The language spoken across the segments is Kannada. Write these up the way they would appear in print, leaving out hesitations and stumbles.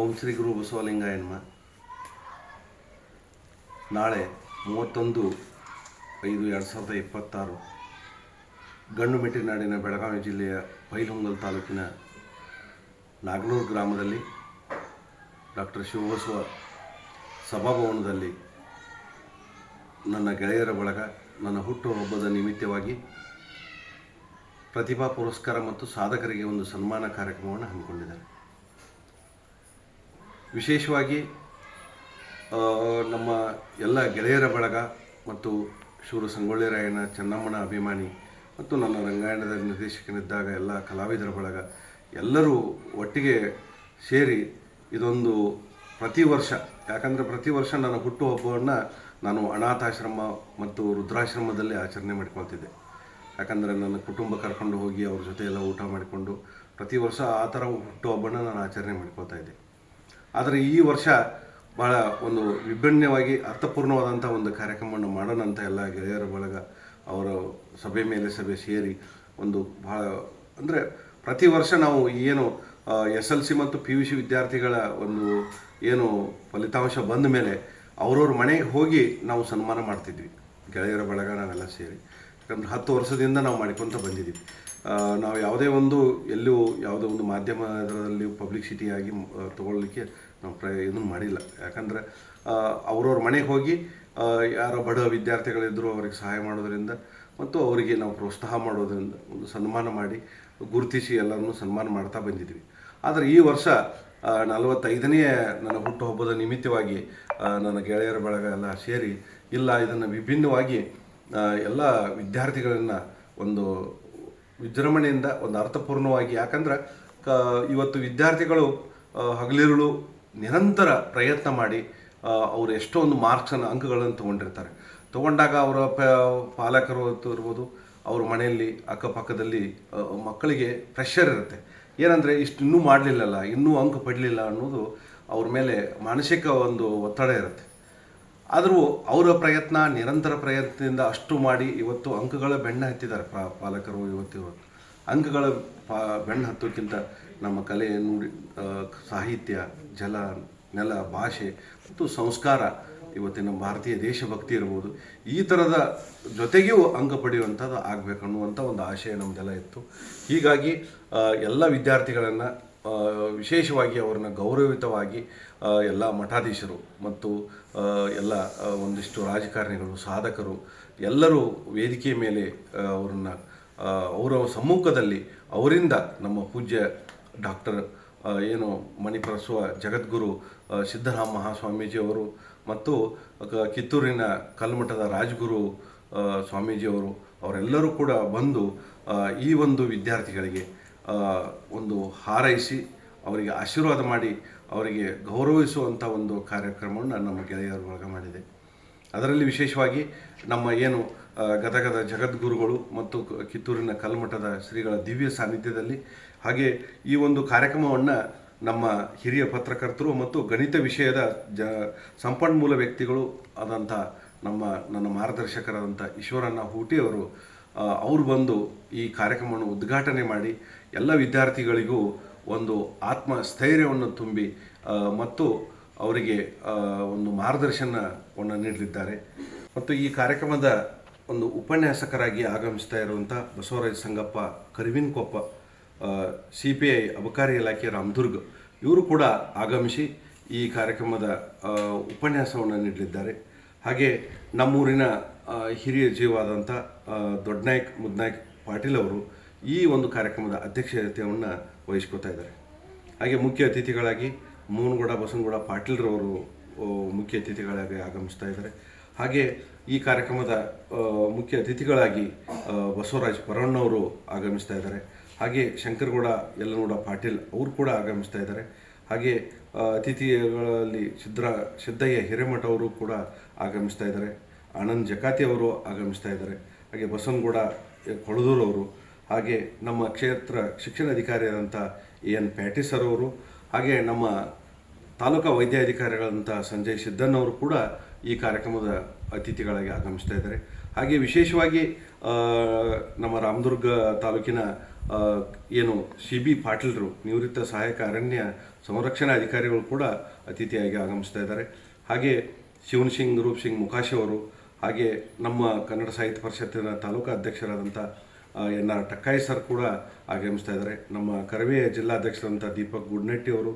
ಓಂ ಶ್ರೀ ಗುರು ಬಸವಲಿಂಗಾಯ ನಮಃ. ನಾಳೆ 31/5/2026 ಗಂಡುಮೆಟ್ಟಿನಾಡಿನ ಬೆಳಗಾವಿ ಜಿಲ್ಲೆಯ ಬೈಲಹೊಂಗಲ ತಾಲೂಕಿನ ನಾಗನೂರು ಗ್ರಾಮದಲ್ಲಿ ಡಾಕ್ಟರ್ ಶಿವಬಸವ ಸಭಾಭವನದಲ್ಲಿ ನನ್ನ ಗೆಳೆಯರ ಬಳಗ ನನ್ನ ಹುಟ್ಟುಹಬ್ಬದ ನಿಮಿತ್ತವಾಗಿ ಪ್ರತಿಭಾ ಪುರಸ್ಕಾರ ಮತ್ತು ಸಾಧಕರಿಗೆ ಒಂದು ಸನ್ಮಾನ ಕಾರ್ಯಕ್ರಮವನ್ನು ಹಮ್ಮಿಕೊಂಡಿದ್ದಾರೆ. ವಿಶೇಷವಾಗಿ ನಮ್ಮ ಎಲ್ಲ ಗೆಳೆಯರ ಬಳಗ ಮತ್ತು ಶೂರ ಸಂಗೊಳ್ಳಿ ರಾಯಣ್ಣ ಚೆನ್ನಮ್ಮನ ಅಭಿಮಾನಿ ಮತ್ತು ನನ್ನ ರಂಗಾಯಣದ ನಿರ್ದೇಶಕನಿದ್ದಾಗ ಎಲ್ಲ ಕಲಾವಿದರ ಬಳಗ ಎಲ್ಲರೂ ಒಟ್ಟಿಗೆ ಸೇರಿ ಇದೊಂದು ಪ್ರತಿ ವರ್ಷ, ಯಾಕಂದರೆ ಪ್ರತಿ ವರ್ಷ ನನ್ನ ಹುಟ್ಟುಹಬ್ಬವನ್ನು ನಾನು ಅನಾಥಾಶ್ರಮ ಮತ್ತು ವೃದ್ಧಾಶ್ರಮದಲ್ಲಿ ಆಚರಣೆ ಮಾಡ್ಕೊಳ್ತಿದ್ದೆ. ಯಾಕಂದರೆ ನನ್ನ ಕುಟುಂಬ ಕರ್ಕೊಂಡು ಹೋಗಿ ಅವ್ರ ಜೊತೆ ಎಲ್ಲ ಊಟ ಮಾಡಿಕೊಂಡು ಪ್ರತಿ ವರ್ಷ ಆ ಥರ ಹುಟ್ಟುಹಬ್ಬನ ನಾನು ಆಚರಣೆ ಮಾಡ್ಕೊಳ್ತಾ ಇದ್ದೆ. ಆದರೆ ಈ ವರ್ಷ ಭಾಳ ಒಂದು ವಿಭಿನ್ನವಾಗಿ ಅರ್ಥಪೂರ್ಣವಾದಂಥ ಒಂದು ಕಾರ್ಯಕ್ರಮವನ್ನು ಮಾಡೋಣ ಅಂತ ಎಲ್ಲ ಗೆಳೆಯರ ಬಳಗ ಅವರ ಸಭೆ ಮೇಲೆ ಸಭೆ ಸೇರಿ ಒಂದು ಭಾಳ ಅಂದರೆ ಪ್ರತಿ ವರ್ಷ ನಾವು ಏನು SLC ಮತ್ತು PUC ವಿದ್ಯಾರ್ಥಿಗಳ ಒಂದು ಏನು ಫಲಿತಾಂಶ ಬಂದ ಮೇಲೆ ಅವ್ರವ್ರ ಮನೆಗೆ ಹೋಗಿ ನಾವು ಸನ್ಮಾನ ಮಾಡ್ತಿದ್ವಿ, ಗೆಳೆಯರ ಬಳಗ ನಾವೆಲ್ಲ ಸೇರಿ. ಯಾಕಂದ್ರೆ 10 ವರ್ಷದಿಂದ ನಾವು ಮಾಡಿಕೊತ ಬಂದಿದ್ದೀವಿ. ನಾವು ಯಾವುದೇ ಒಂದು ಯಾವುದೋ ಒಂದು ಮಾಧ್ಯಮದಲ್ಲಿ ಪಬ್ಲಿಸಿಟಿಯಾಗಿ ತೊಗೊಳ್ಲಿಕ್ಕೆ ನಾವು ಇದನ್ನು ಮಾಡಿಲ್ಲ. ಯಾಕಂದರೆ ಅವ್ರವ್ರ ಮನೆಗೆ ಹೋಗಿ ಯಾರೋ ಬಡ ವಿದ್ಯಾರ್ಥಿಗಳಿದ್ದರೂ ಅವ್ರಿಗೆ ಸಹಾಯ ಮಾಡೋದರಿಂದ ಮತ್ತು ಅವರಿಗೆ ನಾವು ಪ್ರೋತ್ಸಾಹ ಮಾಡೋದರಿಂದ ಒಂದು ಸನ್ಮಾನ ಮಾಡಿ ಗುರುತಿಸಿ ಎಲ್ಲರನ್ನೂ ಸನ್ಮಾನ ಮಾಡ್ತಾ ಬಂದಿದ್ವಿ. ಆದರೆ ಈ ವರ್ಷ 45ನೇ ನನ್ನ ಹುಟ್ಟುಹಬ್ಬದ ನಿಮಿತ್ತವಾಗಿ ನನ್ನ ಗೆಳೆಯರ ಬಳಗ ಎಲ್ಲ ಸೇರಿ ಇಲ್ಲ ಇದನ್ನು ವಿಭಿನ್ನವಾಗಿ ಎಲ್ಲ ವಿದ್ಯಾರ್ಥಿಗಳನ್ನು ಒಂದು ವಿಜೃಂಭಣೆಯಿಂದ ಒಂದು ಅರ್ಥಪೂರ್ಣವಾಗಿ, ಯಾಕಂದ್ರೆ ಇವತ್ತು ವಿದ್ಯಾರ್ಥಿಗಳು ಹಗಲಿರುಳು ನಿರಂತರ ಪ್ರಯತ್ನ ಮಾಡಿ ಅವರು ಎಷ್ಟೋ ಒಂದು ಮಾರ್ಕ್ಸನ್ನು ಅಂಕಗಳನ್ನು ತೊಗೊಂಡಿರ್ತಾರೆ. ತೊಗೊಂಡಾಗ ಅವರ ಪಾಲಕರು ಇರ್ಬೋದು, ಅವ್ರ ಮನೆಯಲ್ಲಿ ಅಕ್ಕಪಕ್ಕದಲ್ಲಿ ಮಕ್ಕಳಿಗೆ ಪ್ರೆಷರ್ ಇರುತ್ತೆ. ಏನಂದರೆ ಇಷ್ಟು ಇನ್ನೂ ಮಾಡಲಿಲ್ಲಲ್ಲ, ಇನ್ನೂ ಅಂಕ ಪಡಲಿಲ್ಲ ಅನ್ನೋದು ಅವ್ರ ಮೇಲೆ ಮಾನಸಿಕ ಒಂದು ಒತ್ತಡ ಇರುತ್ತೆ. ಆದರೂ ಅವರ ಪ್ರಯತ್ನ, ನಿರಂತರ ಪ್ರಯತ್ನದಿಂದ ಅಷ್ಟು ಮಾಡಿ ಇವತ್ತು ಅಂಕಗಳ ಬೆನ್ನು ಹತ್ತಿದ್ದಾರೆ ಪಾಲಕರು. ಇವತ್ತು ಅಂಕಗಳ ಬೆನ್ನು ಹತ್ತೋಕ್ಕಿಂತ ನಮ್ಮ ಕಲೆ, ನುಡಿ, ಸಾಹಿತ್ಯ, ಜಲ, ನೆಲ, ಭಾಷೆ ಮತ್ತು ಸಂಸ್ಕಾರ, ಇವತ್ತಿನ ಭಾರತೀಯ ದೇಶಭಕ್ತಿ ಇರ್ಬೋದು, ಈ ಥರದ ಜೊತೆಗೂ ಅಂಕ ಪಡೆಯುವಂಥದ್ದು ಆಗಬೇಕನ್ನುವಂಥ ಒಂದು ಆಶಯ ನಮ್ಮದೆಲ್ಲ ಇತ್ತು. ಹೀಗಾಗಿ ಎಲ್ಲ ವಿದ್ಯಾರ್ಥಿಗಳನ್ನು ವಿಶೇಷವಾಗಿ ಅವ್ರನ್ನ ಗೌರವಿತವಾಗಿ ಎಲ್ಲ ಮಠಾಧೀಶರು ಮತ್ತು ಎಲ್ಲ ಒಂದಿಷ್ಟು ರಾಜಕಾರಣಿಗಳು, ಸಾಧಕರು ಎಲ್ಲರೂ ವೇದಿಕೆ ಮೇಲೆ ಅವರನ್ನು ಅವರ ಸಮ್ಮುಖದಲ್ಲಿ ಅವರಿಂದ ನಮ್ಮ ಪೂಜ್ಯ ಡಾಕ್ಟರ್ ಏನು ಮಣಿಪ್ರಸವ ಜಗದ್ಗುರು ಸಿದ್ದರಾಮ ಮಹಾಸ್ವಾಮೀಜಿಯವರು ಮತ್ತು ಕಿತ್ತೂರಿನ ಕಲ್ಮಠದ ರಾಜಗುರು ಸ್ವಾಮೀಜಿಯವರು ಅವರೆಲ್ಲರೂ ಕೂಡ ಬಂದು ಈ ಒಂದು ವಿದ್ಯಾರ್ಥಿಗಳಿಗೆ ಒಂದು ಹಾರೈಸಿ ಅವರಿಗೆ ಆಶೀರ್ವಾದ ಮಾಡಿ ಅವರಿಗೆ ಗೌರವಿಸುವಂಥ ಒಂದು ಕಾರ್ಯಕ್ರಮವನ್ನು ನಮ್ಮ ಗೆಳೆಯರ ಬಳಗ ಮಾಡಿದೆ. ಅದರಲ್ಲಿ ವಿಶೇಷವಾಗಿ ನಮ್ಮ ಏನು ಗದಗದ ಜಗದ್ಗುರುಗಳು ಮತ್ತು ಕಿತ್ತೂರಿನ ಕಲ್ಮಠದ ಶ್ರೀಗಳ ದಿವ್ಯ ಸಾನ್ನಿಧ್ಯದಲ್ಲಿ, ಹಾಗೆ ಈ ಒಂದು ಕಾರ್ಯಕ್ರಮವನ್ನು ನಮ್ಮ ಹಿರಿಯ ಪತ್ರಕರ್ತರು ಮತ್ತು ಗಣಿತ ವಿಷಯದ ಸಂಪನ್ಮೂಲ ವ್ಯಕ್ತಿಗಳು ಆದಂಥ ನನ್ನ ಮಾರ್ಗದರ್ಶಕರಾದಂಥ ಈಶ್ವರಣ್ಣ ಹೂಟಿಯವರು ಅವರು ಬಂದು ಈ ಕಾರ್ಯಕ್ರಮವನ್ನು ಉದ್ಘಾಟನೆ ಮಾಡಿ ಎಲ್ಲ ವಿದ್ಯಾರ್ಥಿಗಳಿಗೂ ಒಂದು ಆತ್ಮಸ್ಥೈರ್ಯವನ್ನು ತುಂಬಿ ಮತ್ತು ಅವರಿಗೆ ಒಂದು ಮಾರ್ಗದರ್ಶನವನ್ನು ನೀಡಲಿದ್ದಾರೆ. ಮತ್ತು ಈ ಕಾರ್ಯಕ್ರಮದ ಒಂದು ಉಪನ್ಯಾಸಕರಾಗಿ ಆಗಮಿಸ್ತಾ ಇರುವಂಥ ಬಸವರಾಜ ಸಂಗಪ್ಪ ಕರಿವಿನಕೊಪ್ಪ, CPI ಅಬಕಾರಿ ಇಲಾಖೆ ರಾಮದುರ್ಗ, ಇವರು ಕೂಡ ಆಗಮಿಸಿ ಈ ಕಾರ್ಯಕ್ರಮದ ಉಪನ್ಯಾಸವನ್ನು ನೀಡಲಿದ್ದಾರೆ. ಹಾಗೆ ನಮ್ಮೂರಿನ ಹಿರಿಯ ಜೀವಾದಂಥ ದೊಡ್ಡನಾಯ್ಕ ಮುದ್ನಾಯ್ಕ ಪಾಟೀಲ್ ಅವರು ಈ ಒಂದು ಕಾರ್ಯಕ್ರಮದ ಅಧ್ಯಕ್ಷತೆಯನ್ನು ವಹಿಸ್ಕೊತಾ ಇದ್ದಾರೆ. ಹಾಗೆ ಮುಖ್ಯ ಅತಿಥಿಗಳಾಗಿ ಮೂನಗೌಡ ಬಸನಗೌಡ ಪಾಟೀಲ್ರವರು ಮುಖ್ಯ ಅತಿಥಿಗಳಾಗಿ ಆಗಮಿಸ್ತಾ ಇದ್ದಾರೆ. ಹಾಗೆ ಈ ಕಾರ್ಯಕ್ರಮದ ಮುಖ್ಯ ಅತಿಥಿಗಳಾಗಿ ಬಸವರಾಜ್ ಪರಣ್ಣವರು ಆಗಮಿಸ್ತಾ ಇದ್ದಾರೆ. ಹಾಗೆ ಶಂಕರಗೌಡ ಯಲ್ಲನಗೌಡ ಪಾಟೀಲ್ ಅವರು ಕೂಡ ಆಗಮಿಸ್ತಾ ಇದ್ದಾರೆ. ಹಾಗೆ ಅತಿಥಿಗಳಲ್ಲಿ ಸಿದ್ದಯ್ಯ ಹಿರೇಮಠ ಅವರು ಕೂಡ ಆಗಮಿಸ್ತಾ ಇದ್ದಾರೆ. ಆನಂದ್ ಜಕಾತಿ ಅವರು ಆಗಮಿಸ್ತಾ ಇದ್ದಾರೆ. ಹಾಗೆ ಬಸವನಗೌಡ ಕೊಳದೂರವರು, ಹಾಗೆ ನಮ್ಮ ಕ್ಷೇತ್ರ ಶಿಕ್ಷಣಾಧಿಕಾರಿಯಾದಂಥ AN ಪ್ಯಾಟೀಸ್ ಅವರು, ಹಾಗೆ ನಮ್ಮ ತಾಲೂಕಾ ವೈದ್ಯಾಧಿಕಾರಿಗಳಂಥ ಸಂಜಯ್ ಸಿದ್ದನ್ನವರು ಕೂಡ ಈ ಕಾರ್ಯಕ್ರಮದ ಅತಿಥಿಗಳಾಗಿ ಆಗಮಿಸ್ತಾ ಇದ್ದಾರೆ. ಹಾಗೆ ವಿಶೇಷವಾಗಿ ನಮ್ಮ ರಾಮದುರ್ಗ ತಾಲೂಕಿನ ಆ, ಏನು CB ಪಾಟೀಲ್ರು ನಿವೃತ್ತ ಸಹಾಯಕ ಅರಣ್ಯ ಸಂರಕ್ಷಣಾ ಅಧಿಕಾರಿಗಳು ಕೂಡ ಅತಿಥಿಯಾಗಿ ಆಗಮಿಸ್ತಾ ಇದ್ದಾರೆ. ಹಾಗೆ ಶಿವನ್ ಸಿಂಗ್ ರೂಪ್ ಸಿಂಗ್ ಮುಖಾಶಿ ಅವರು, ಹಾಗೆ ನಮ್ಮ ಕನ್ನಡ ಸಾಹಿತ್ಯ ಪರಿಷತ್ತಿನ ತಾಲೂಕು ಅಧ್ಯಕ್ಷರಾದಂಥ NR ಟಕ್ಕಾಯಿ ಸರ್ ಕೂಡ ಆಗಮಿಸ್ತಾ ಇದ್ದಾರೆ. ನಮ್ಮ ಕರವೇ ಜಿಲ್ಲಾಧ್ಯಕ್ಷರಾದಂಥ ದೀಪಕ್ ಗುಡ್ನೆಟ್ಟಿ ಅವರು,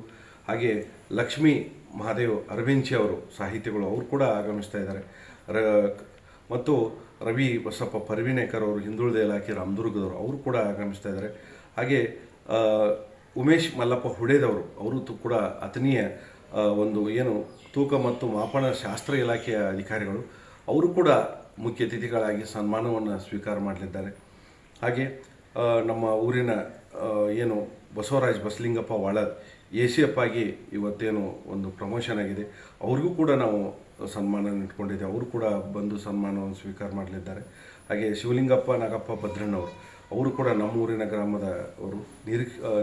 ಹಾಗೆ ಲಕ್ಷ್ಮೀ ಮಹಾದೇವ್ ಅರವಿಂಚಿ ಅವರು ಸಾಹಿತಿಗಳು ಅವರು ಕೂಡ ಆಗಮಿಸ್ತಾ ಇದ್ದಾರೆ. ಮತ್ತು ರವಿ ಬಸಪ್ಪ ಪರ್ವಿನೇಕರ್ ಅವರು ಹಿಂದುಳಿದ ಇಲಾಖೆ ರಾಮದುರ್ಗದವರು ಅವರು ಕೂಡ ಆಗಮಿಸ್ತಾ ಇದ್ದಾರೆ. ಹಾಗೆ ಉಮೇಶ್ ಮಲ್ಲಪ್ಪ ಹುಡೇದವರು ಅವರು ಕೂಡ ಅಥಣಿಯ ಒಂದು ಏನು ತೂಕ ಮತ್ತು ಮಾಪನ ಶಾಸ್ತ್ರ ಇಲಾಖೆಯ ಅಧಿಕಾರಿಗಳು ಅವರು ಕೂಡ ಮುಖ್ಯ ಅತಿಥಿಗಳಾಗಿ ಸನ್ಮಾನವನ್ನು ಸ್ವೀಕಾರ ಮಾಡಲಿದ್ದಾರೆ. ಹಾಗೆ ನಮ್ಮ ಊರಿನ ಏನು ಬಸವರಾಜ್ ಬಸಲಿಂಗಪ್ಪ ವಾಳದ್ ACF ಆಗಿ ಇವತ್ತೇನು ಒಂದು ಪ್ರಮೋಷನ್ ಆಗಿದೆ, ಅವ್ರಿಗೂ ಕೂಡ ನಾವು ಸನ್ಮಾನ ಇಟ್ಕೊಂಡಿದ್ದೇವೆ. ಅವರು ಕೂಡ ಬಂದು ಸನ್ಮಾನವನ್ನು ಸ್ವೀಕಾರ ಮಾಡಲಿದ್ದಾರೆ. ಹಾಗೆ ಶಿವಲಿಂಗಪ್ಪ ನಾಗಪ್ಪ ಭದ್ರಣ್ಣವರು ಅವರು ಕೂಡ ನಮ್ಮೂರಿನ ಗ್ರಾಮದವರು,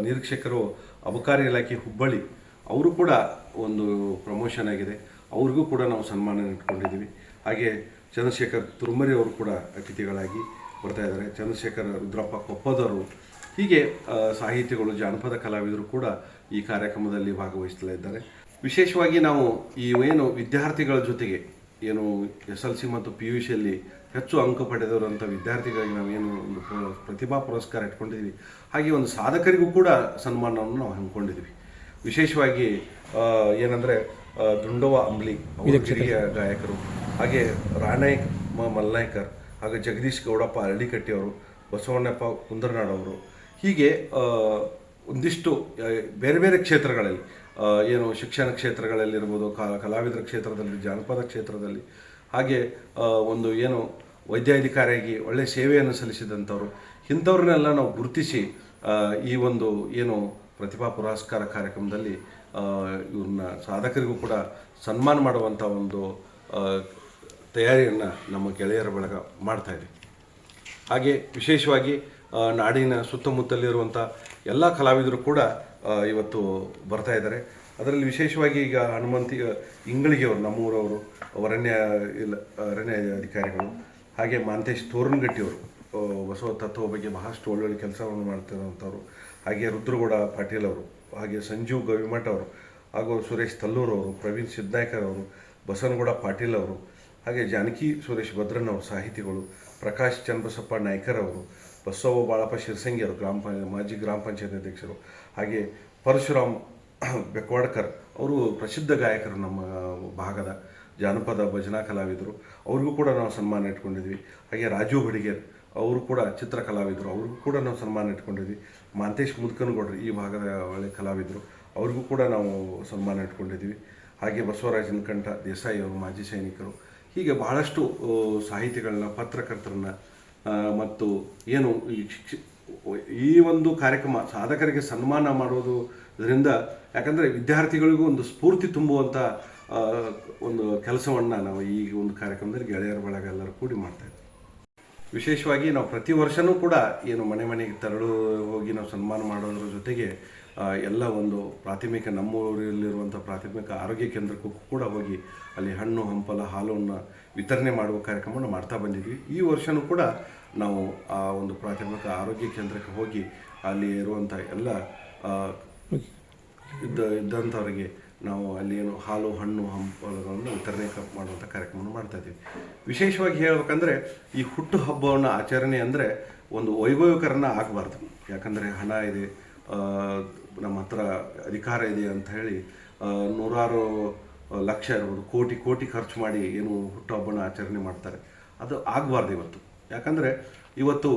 ನಿರೀಕ್ಷಕರು ಅಬಕಾರಿ ಇಲಾಖೆ ಹುಬ್ಬಳ್ಳಿ ಅವರು ಕೂಡ ಒಂದು ಪ್ರಮೋಷನ್ ಆಗಿದೆ, ಅವ್ರಿಗೂ ಕೂಡ ನಾವು ಸನ್ಮಾನ ಇಟ್ಕೊಂಡಿದ್ದೀವಿ. ಹಾಗೆ ಚಂದ್ರಶೇಖರ್ ತುರ್ಮರಿ ಅವರು ಕೂಡ ಅತಿಥಿಗಳಾಗಿ ಬರ್ತಾ ಇದ್ದಾರೆ. ಚಂದ್ರಶೇಖರ್ ರುದ್ರಪ್ಪ ಕೊಪ್ಪದವರು, ಹೀಗೆ ಸಾಹಿತಿಗಳು, ಜಾನಪದ ಕಲಾವಿದರು ಕೂಡ ಈ ಕಾರ್ಯಕ್ರಮದಲ್ಲಿ ಭಾಗವಹಿಸ್ತಾ ಇದ್ದಾರೆ. ವಿಶೇಷವಾಗಿ ನಾವು ಈ ಏನು ವಿದ್ಯಾರ್ಥಿಗಳ ಜೊತೆಗೆ ಏನು SLC ಮತ್ತು PUCಯಲ್ಲಿ ಹೆಚ್ಚು ಅಂಕ ಪಡೆದವರಂಥ ವಿದ್ಯಾರ್ಥಿಗಳಿಗೆ ನಾವೇನು ಒಂದು ಪ್ರತಿಭಾ ಪುರಸ್ಕಾರ ಇಟ್ಕೊಂಡಿದ್ವಿ, ಹಾಗೆ ಒಂದು ಸಾಧಕರಿಗೂ ಕೂಡ ಸನ್ಮಾನವನ್ನು ನಾವು ಹಮ್ಮಿಕೊಂಡಿದ್ವಿ. ವಿಶೇಷವಾಗಿ ಏನಂದರೆ ದುಂಡವ ಅಂಬ್ಲಿ ಅವರು ಹಿರಿಯ ಗಾಯಕರು, ಹಾಗೆ ರಾಣಾಯ್ಕ್ ಮಲ್ನಾಯ್ಕರ್, ಹಾಗೆ ಜಗದೀಶ್ ಗೌಡಪ್ಪ ಅರಳಿಕಟ್ಟಿಯವರು, ಬಸವಣ್ಣಪ್ಪ ಕುಂದರ್ನಾಡವರು, ಹೀಗೆ ಒಂದಿಷ್ಟು ಬೇರೆ ಬೇರೆ ಕ್ಷೇತ್ರಗಳಲ್ಲಿ ಏನು ಶಿಕ್ಷಣ ಕ್ಷೇತ್ರಗಳಲ್ಲಿರ್ಬೋದು, ಕಲಾವಿದರ ಕ್ಷೇತ್ರದಲ್ಲಿ, ಜಾನಪದ ಕ್ಷೇತ್ರದಲ್ಲಿ, ಹಾಗೆ ಒಂದು ಏನು ವೈದ್ಯಾಧಿಕಾರಿಯಾಗಿ ಒಳ್ಳೆಯ ಸೇವೆಯನ್ನು ಸಲ್ಲಿಸಿದಂಥವ್ರು, ಇಂಥವ್ರನ್ನೆಲ್ಲ ನಾವು ಗುರುತಿಸಿ ಈ ಒಂದು ಏನು ಪ್ರತಿಭಾ ಪುರಸ್ಕಾರ ಕಾರ್ಯಕ್ರಮದಲ್ಲಿ ಇವ್ರನ್ನ ಸಾಧಕರಿಗೂ ಕೂಡ ಸನ್ಮಾನ ಮಾಡುವಂಥ ಒಂದು ತಯಾರಿಯನ್ನು ನಮ್ಮ ಗೆಳೆಯರ ಬಳಗ ಮಾಡ್ತಾಯಿದೆ. ಹಾಗೆ ವಿಶೇಷವಾಗಿ ನಾಡಿನ ಸುತ್ತಮುತ್ತಲಿರುವಂಥ ಎಲ್ಲ ಕಲಾವಿದರು ಕೂಡ ಇವತ್ತು ಬರ್ತಾ ಇದ್ದಾರೆ. ಅದರಲ್ಲಿ ವಿಶೇಷವಾಗಿ ಈಗ ಇಂಗಳಿಗೆಯವರು, ನಮ್ಮೂರವರು, ಅರಣ್ಯ ಅಧಿಕಾರಿಗಳು, ಹಾಗೆ ಮಾಂತೇಶ್ ತೋರನಗಟ್ಟಿಯವರು ಬಸವ ತತ್ವ ಬಗ್ಗೆ ಬಹಳಷ್ಟು ಒಳ್ಳೊಳ್ಳೆ ಕೆಲಸವನ್ನು ಮಾಡ್ತಿರೋಂಥವ್ರು, ಹಾಗೆ ರುದ್ರಗೌಡ ಪಾಟೀಲ್ ಅವರು, ಹಾಗೆ ಸಂಜೀವ್ ಗವಿಮಠ ಅವರು, ಹಾಗೂ ಸುರೇಶ್ ತಲ್ಲೂರ್ ಅವರು, ಪ್ರವೀಣ್ ಸಿದ್ನಾಯ್ಕರ್ ಅವರು, ಬಸವನಗೌಡ ಪಾಟೀಲ್ ಅವರು, ಹಾಗೆ ಜಾನಕಿ ಸುರೇಶ್ ಭದ್ರನ್ ಅವರು ಸಾಹಿತಿಗಳು, ಪ್ರಕಾಶ್ ಚನ್ನಬಸಪ್ಪ ನಾಯ್ಕರ್ ಅವರು, ಬಸವ ಬಾಳಪ್ಪ ಶಿರ್ಸಂಗಿ ಅವರು ಮಾಜಿ ಗ್ರಾಮ ಪಂಚಾಯತ್ ಅಧ್ಯಕ್ಷರು, ಹಾಗೆ ಪರಶುರಾಮ್ ಬೆಕ್ವಾಡ್ಕರ್ ಅವರು ಪ್ರಸಿದ್ಧ ಗಾಯಕರು, ನಮ್ಮ ಭಾಗದ ಜಾನಪದ ಭಜನಾ ಕಲಾವಿದರು, ಅವ್ರಿಗೂ ಕೂಡ ನಾವು ಸನ್ಮಾನ ಇಟ್ಕೊಂಡಿದ್ವಿ. ಹಾಗೆ ರಾಜು ಬಡಿಗೇರ್ ಅವರು ಕೂಡ ಚಿತ್ರ ಕಲಾವಿದರು, ಅವ್ರಿಗೂ ಕೂಡ ನಾವು ಸನ್ಮಾನ ಇಟ್ಕೊಂಡಿದ್ವಿ. ಮಾಂತೇಶ್ ಮುದ್ಕನಗೌಡರು ಈ ಭಾಗದ ಒಳ್ಳೆ ಕಲಾವಿದರು, ಅವ್ರಿಗೂ ಕೂಡ ನಾವು ಸನ್ಮಾನ ಇಟ್ಕೊಂಡಿದ್ವಿ. ಹಾಗೆ ಬಸವರಾಜ್ ನಿಲ್ಕಂಠ ದೇಸಾಯಿ ಅವರು ಮಾಜಿ ಸೈನಿಕರು, ಹೀಗೆ ಬಹಳಷ್ಟು ಸಾಹಿತಿಗಳನ್ನ, ಪತ್ರಕರ್ತರನ್ನ ಮತ್ತು ಏನು ಈ ಒಂದು ಕಾರ್ಯಕ್ರಮ ಸಾಧಕರಿಗೆ ಸನ್ಮಾನ ಮಾಡೋದು ಇದರಿಂದ, ಯಾಕಂದರೆ ವಿದ್ಯಾರ್ಥಿಗಳಿಗೂ ಒಂದು ಸ್ಫೂರ್ತಿ ತುಂಬುವಂಥ ಒಂದು ಕೆಲಸವನ್ನು ನಾವು ಈ ಒಂದು ಕಾರ್ಯಕ್ರಮದಲ್ಲಿ ಗೆಳೆಯರ ಬಳಗ ಎಲ್ಲರೂ ಕೂಡಿ ಮಾಡ್ತಾಯಿದ್ವಿ. ವಿಶೇಷವಾಗಿ ನಾವು ಪ್ರತಿ ವರ್ಷವೂ ಕೂಡ ಏನು ಮನೆಗೆ ತೆರಳು ಹೋಗಿ ನಾವು ಸನ್ಮಾನ ಮಾಡೋದ್ರ ಜೊತೆಗೆ ಎಲ್ಲ ಒಂದು ಪ್ರಾಥಮಿಕ, ನಮ್ಮೂರಲ್ಲಿರುವಂಥ ಪ್ರಾಥಮಿಕ ಆರೋಗ್ಯ ಕೇಂದ್ರಕ್ಕೂ ಕೂಡ ಹೋಗಿ ಅಲ್ಲಿ ಹಣ್ಣು ಹಂಪಲ ಹಾಲನ್ನು ವಿತರಣೆ ಮಾಡುವ ಕಾರ್ಯಕ್ರಮವನ್ನು ಮಾಡ್ತಾ ಬಂದಿದ್ವಿ. ಈ ವರ್ಷವೂ ಕೂಡ ನಾವು ಆ ಒಂದು ಪ್ರಾಥಮಿಕ ಆರೋಗ್ಯ ಕೇಂದ್ರಕ್ಕೆ ಹೋಗಿ ಅಲ್ಲಿ ಇರುವಂಥ ಎಲ್ಲ ಇದ್ದಂಥವರಿಗೆ ನಾವು ಅಲ್ಲಿ ಏನು ಹಾಲು ಹಣ್ಣು ಹಂಪಲುಗಳನ್ನು ವಿತರಣೆ ಮಾಡುವಂಥ ಕಾರ್ಯಕ್ರಮವನ್ನು ಮಾಡ್ತಾಯಿದ್ದೀವಿ. ವಿಶೇಷವಾಗಿ ಹೇಳಬೇಕಂದ್ರೆ ಈ ಹುಟ್ಟು ಹಬ್ಬವನ್ನು ಆಚರಣೆ ಅಂದರೆ ಒಂದು ವೈಭವೀಕರಣ ಆಗಬಾರ್ದು. ಯಾಕಂದರೆ ಹಣ ಇದೆ, ನಮ್ಮ ಹತ್ರ ಅಧಿಕಾರ ಇದೆ ಅಂತ ಹೇಳಿ ನೂರಾರು ಲಕ್ಷ ಇರ್ಬೋದು, ಕೋಟಿ ಖರ್ಚು ಮಾಡಿ ಏನು ಹುಟ್ಟುಹಬ್ಬನ ಆಚರಣೆ ಮಾಡ್ತಾರೆ, ಅದು ಆಗಬಾರ್ದು ಇವತ್ತು. ಯಾಕಂದರೆ ಇವತ್ತು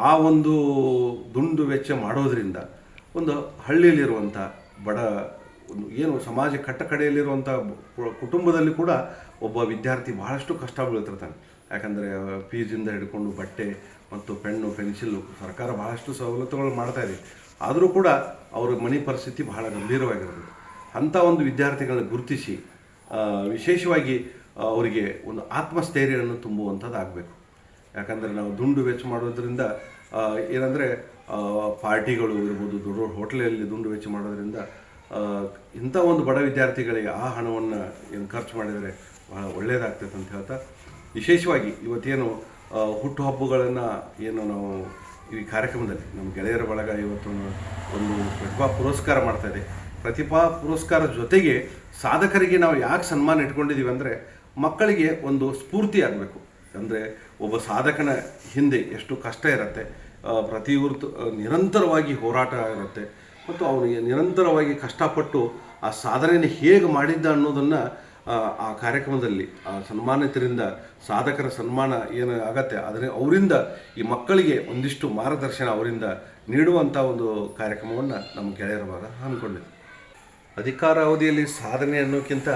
ಆ ಒಂದು ದುಂಡು ವೆಚ್ಚ ಮಾಡೋದರಿಂದ ಒಂದು ಹಳ್ಳಿಯಲ್ಲಿರುವಂಥ ಬಡ ಒಂದು ಏನು ಸಮಾಜ ಕಡೆಯಲ್ಲಿರುವಂಥ ಕುಟುಂಬದಲ್ಲಿ ಕೂಡ ಒಬ್ಬ ವಿದ್ಯಾರ್ಥಿ ಬಹಳಷ್ಟು ಕಷ್ಟ ಬೀಳ್ತಿರ್ತಾನೆ. ಯಾಕಂದರೆ ಫೀಸಿಂದ ಹಿಡ್ಕೊಂಡು ಬಟ್ಟೆ ಮತ್ತು ಪೆನ್ನು ಪೆನ್ಸಿಲ್ಲು ಸರ್ಕಾರ ಬಹಳಷ್ಟು ಸವಲತ್ತುಗಳು ಮಾಡ್ತಾಯಿದೆ. ಆದರೂ ಕೂಡ ಅವ್ರ ಮನೆ ಪರಿಸ್ಥಿತಿ ಬಹಳ ಗಂಭೀರವಾಗಿರ್ತದೆ. ಅಂಥ ಒಂದು ವಿದ್ಯಾರ್ಥಿಗಳನ್ನ ಗುರುತಿಸಿ ವಿಶೇಷವಾಗಿ ಅವರಿಗೆ ಒಂದು ಆತ್ಮಸ್ಥೈರ್ಯವನ್ನು ತುಂಬುವಂಥದ್ದು ಆಗಬೇಕು. ಯಾಕಂದರೆ ನಾವು ದುಂಡು ವೆಚ್ಚ ಮಾಡೋದ್ರಿಂದ ಏನಂದರೆ ಪಾರ್ಟಿಗಳು ಇರ್ಬೋದು, ದೊಡ್ಡ ಹೋಟ್ಲಲ್ಲಿ ದುಂಡು ವೆಚ್ಚ ಮಾಡೋದ್ರಿಂದ ಇಂಥ ಒಂದು ಬಡ ವಿದ್ಯಾರ್ಥಿಗಳಿಗೆ ಆ ಹಣವನ್ನು ಏನು ಖರ್ಚು ಮಾಡಿದರೆ ಬಹಳ ಒಳ್ಳೆಯದಾಗ್ತೈತೆ ಅಂತ ಹೇಳ್ತಾ, ವಿಶೇಷವಾಗಿ ಇವತ್ತೇನು ಹುಟ್ಟುಹಬ್ಬಗಳನ್ನು ಏನು ನಾವು ಈ ಕಾರ್ಯಕ್ರಮದಲ್ಲಿ ನಮ್ಮ ಗೆಳೆಯರ ಬಳಗ ಇವತ್ತು ಒಂದು ಪ್ರತಿಭಾ ಪುರಸ್ಕಾರ ಮಾಡ್ತಾಯಿದೆ. ಪ್ರತಿಭಾ ಪುರಸ್ಕಾರ ಜೊತೆಗೆ ಸಾಧಕರಿಗೆ ನಾವು ಯಾಕೆ ಸನ್ಮಾನ ಇಟ್ಕೊಂಡಿದ್ದೀವಿ ಅಂದರೆ ಮಕ್ಕಳಿಗೆ ಒಂದು ಸ್ಫೂರ್ತಿ ಆಗಬೇಕು. ಅಂದರೆ ಒಬ್ಬ ಸಾಧಕನ ಹಿಂದೆ ಎಷ್ಟು ಕಷ್ಟ ಇರುತ್ತೆ, ಪ್ರತಿಯೊಂದು ನಿರಂತರವಾಗಿ ಹೋರಾಟ ಇರುತ್ತೆ ಮತ್ತು ಅವನಿಗೆ ನಿರಂತರವಾಗಿ ಕಷ್ಟಪಟ್ಟು ಆ ಸಾಧನೆಯನ್ನು ಹೇಗೆ ಮಾಡಿದ್ದ ಅನ್ನೋದನ್ನು ಆ ಕಾರ್ಯಕ್ರಮದಲ್ಲಿ ಆ ಸನ್ಮಾನಿತರಿಂದ ಸಾಧಕರ ಸನ್ಮಾನ ಏನು ಆಗತ್ತೆ ಅವರಿಂದ ಈ ಮಕ್ಕಳಿಗೆ ಒಂದಿಷ್ಟು ಮಾರ್ಗದರ್ಶನ ಅವರಿಂದ ನೀಡುವಂಥ ಒಂದು ಕಾರ್ಯಕ್ರಮವನ್ನು ನಮ್ಮ ಗೆಳೆಯರ ಭಾಗ ಹಮ್ಮಿಕೊಂಡಿದೆ. ಅಧಿಕಾರ ಅವಧಿಯಲ್ಲಿ ಸಾಧನೆ ಅನ್ನೋಕ್ಕಿಂತ